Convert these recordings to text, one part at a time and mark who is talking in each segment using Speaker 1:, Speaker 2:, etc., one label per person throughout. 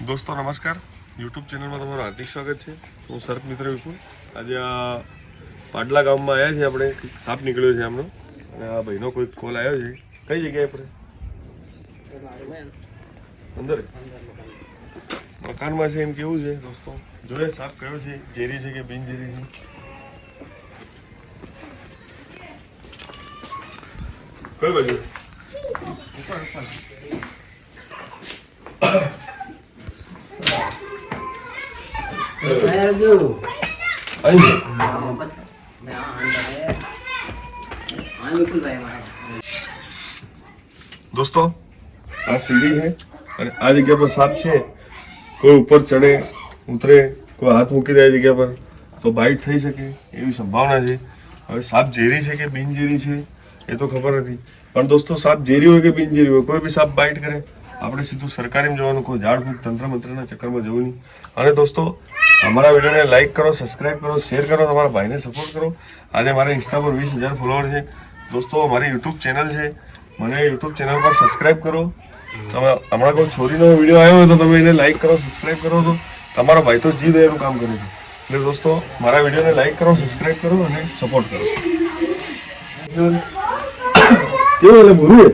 Speaker 1: દોસ્તો નમસ્કાર, યુટ્યુબ ચેનલમાં તમારું હાર્દિક સ્વાગત છે. હું સર્પ મિત્ર વિપુલ. આજે આ પાડલા ગામમાં આવ્યા છીએ આપણે. સાપ નીકળ્યો છે આમનો અને આ ભાઈનો કોઈ કોલ આવ્યો છે. કઈ જગ્યાએ આપણે અંદર મકાનમાં છે એમ કેવું છે દોસ્તો. જોઈએ સાપ કયો છે, ઝેરી છે કે બિનઝેરી છે. કઈ બાજુ દોસ્તો આ સીડી છે અને આ જગ્યા પર સાપ છે. કોઈ ઉપર ચડે ઉતરે, કોઈ હાથ મૂકી દે જગ્યા પર તો બાઇટ થઈ શકે એવી સંભાવના છે. હવે સાપ ઝેરી છે કે બિનઝેરી છે એ તો ખબર નથી, પણ દોસ્તો સાપ ઝેરી હોય કે બિનઝેરી હોય, કોઈ બી સાપ બાઇટ કરે આપણે સીધું સરકારીમાં જવાનું, કોઈ ઝાડ ફૂંક તંત્ર મંત્રના ચક્કરમાં જવું નહીં. અને દોસ્તો અમારા વિડીયોને લાઇક કરો, સબસ્ક્રાઇબ કરો, શેર કરો, તમારા ભાઈને સપોર્ટ કરો. આજે મારે ઇન્સ્ટા પર 20,000 ફોલોવર છે દોસ્તો. મારી યુટ્યુબ ચેનલ છે, મને યુટ્યુબ ચેનલ પર સબસ્ક્રાઇબ કરો. તમે હમણાં કોઈ છોરીનો વિડીયો આવ્યો હોય તો તમે એને લાઇક કરો, સબસ્ક્રાઇબ કરો, તો તમારો ભાઈ તો જી દયાનું કામ કરે છે. એટલે દોસ્તો મારા વિડીયોને લાઇક કરો, સબસ્ક્રાઇબ કરો અને સપોર્ટ કરો. કેવું એટલે ભૂલું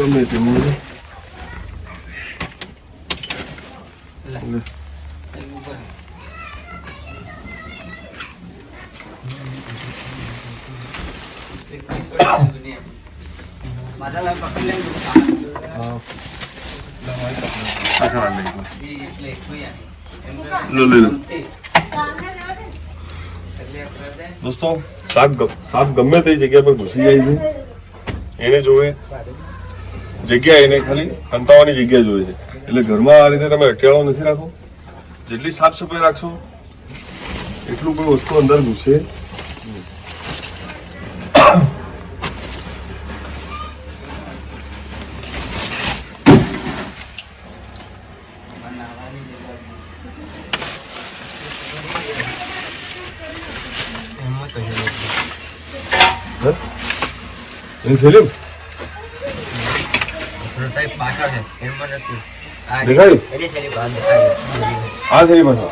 Speaker 1: ગમે તે દોસ્તો સાપ ગમે તે જગ્યા પર ઘૂસી જાય છે. એને જોવે જગ્યા, એને ખાલી અંતાવાની જગ્યા જોવે છે. એટલે ઘરમાં આ રીતે તમે અઠિયાળો નથી રાખો. જેટલી સાફ સફાઈ રાખશો એટલું કોઈ વસ્તુ અંદર ઘૂસે. ફિલ્મ દેખાય આ થેલી પાછો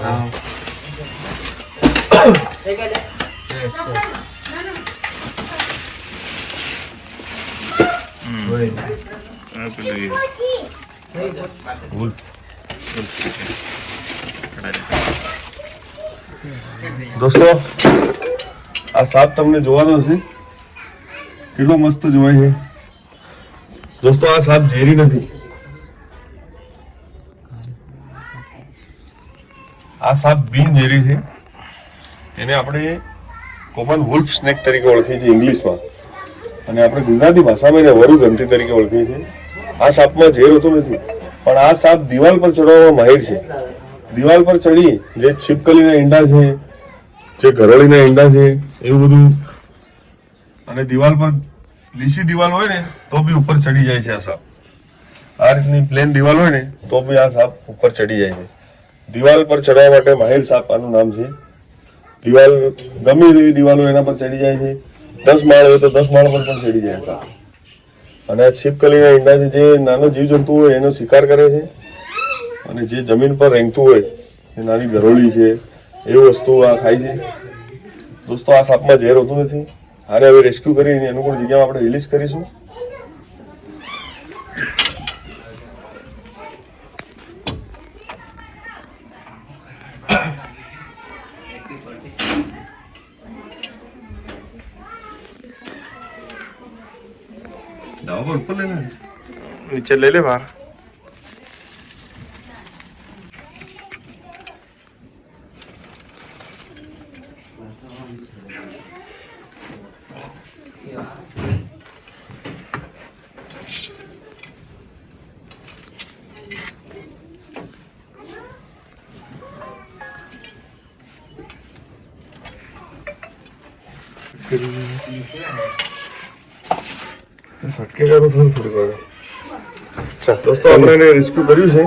Speaker 1: દોસ્તો આ સાપ તમને જોવાનો હશે, કેટલો મસ્ત જોવાય છે દોસ્તો. આ સાપ ઝેરી નથી. આ સાપ બિનઝેરી છે. એને આપણે કોમન વુલ્ફ સ્નેક તરીકે ઓળખીએ છીએ ઇંગ્લિશમાં, અને આપણે ગુજરાતી ભાષામાં એને વરુ ઘંટી તરીકે ઓળખીએ છીએ. આ સાપમાં ઝેર હોતું નથી, પણ આ સાપ દિવાલ પર ચડવામાં માહિર છે. દિવાલ પર ચડી જે છીપકલીના ઈંડા છે, જે ઘરડીના ઈંડા છે, એવું બધું, અને દિવાલ પર લીસી દિવાલ હોય ને તો બી ઉપર ચડી જાય છે આ સાપ. આ રીતની પ્લેન દિવાલ હોય ને તો બી આ સાપ ઉપર ચડી જાય છે. દિવાલ પર ચડવા માટે માહિર સાપ આનું નામ છે. દિવાલ ગમે એવી દિવાલ હોય એના પર ચડી જાય છે. 10 માળ હોય તો 10 માળ પર પણ ચડી જાય સાપ. અને આ છીપકલીના ઈંડા છે, જે નાનો જીવજંતુ હોય એનો શિકાર કરે છે, અને જે જમીન પર રેંગતું હોય એ નાની ગરોળી છે એવી વસ્તુ આ ખાય છે. દોસ્તો આ સાપમાં ઝેર હોતું નથી. આને હવે રેસ્ક્યુ કરીને અનુકૂળ જગ્યામાં આપણે રિલીઝ કરીશું. દાવા પર ઉપર લેને, નીચે લઈ લે બહાર. સટકે કરું થોડી વાર દોસ્તો આપણે એને રેસ્ક્યુ કર્યું છે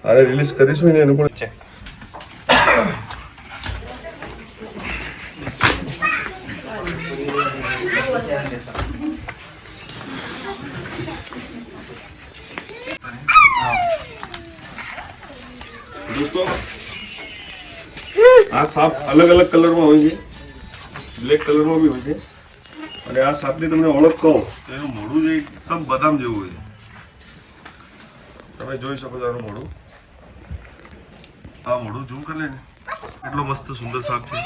Speaker 1: આને રિલીઝ કરીશું ને એનું પણ દોસ્તો આ સાપ અલગ અલગ કલરમાં હોય છે બ્લેક કલરમાં બી હોય છે અને આ સાપની તમને ઓળખ કહો તો એનું મોઢું જે એકદમ બદામ જેવું હોય છે તમે જોઈ શકો છો આનું મોઢું આ મોઢું ઝૂમ કરી લે ને એટલો મસ્ત સુંદર સાપ છે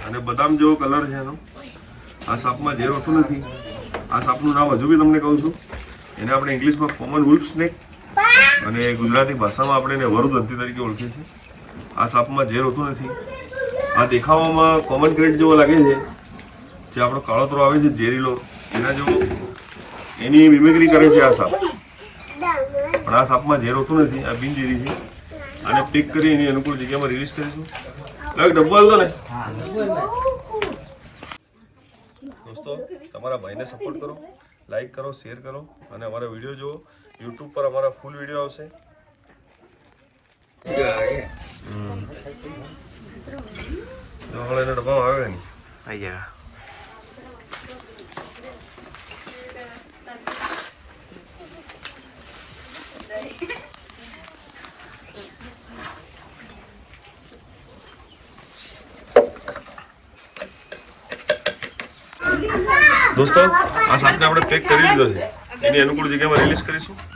Speaker 1: અને બદામ જેવો કલર છે એનો આ સાપમાં ઝેર હોતું નથી આ સાપનું નામ હજુ બી તમને કહું છું એને આપણે ઇંગ્લિશમાં કોમન વુલ્ફ સ્નેક અને ગુજરાતી ભાષામાં આપણે એને વરુદંતી તરીકે ઓળખીએ છીએ આ સાપમાં ઝેર હોતું નથી આ દેખાવામાં કોમન ક્રેટ જેવો લાગે છે જે આપણો કાળોતરો આવે છે ઝેરીલો એના જેવો એની મિમિક્રી કરે છે આ સાપ પણ આ સાપમાં ઝેર હોતું નથી આ બિનઝેરી છે આને પેક કરી એની અનુકૂળ જગ્યામાં રિલીઝ કરીશું ડબ્બો હાલતો ને દોસ્તો તમારા ભાઈને સપોર્ટ કરો લાઈક કરો શેર કરો અને અમારા વિડીયો જુઓ યુટ્યુબ પર અમારા ફૂલ વિડીયો આવશે એના ડબ્બામાં આવે ને આવી જાય દોસ્તો આ સાપને આપણે પેક કરી લીધો છે એની અનુકૂળ જગ્યામાં રિલીઝ કરીશું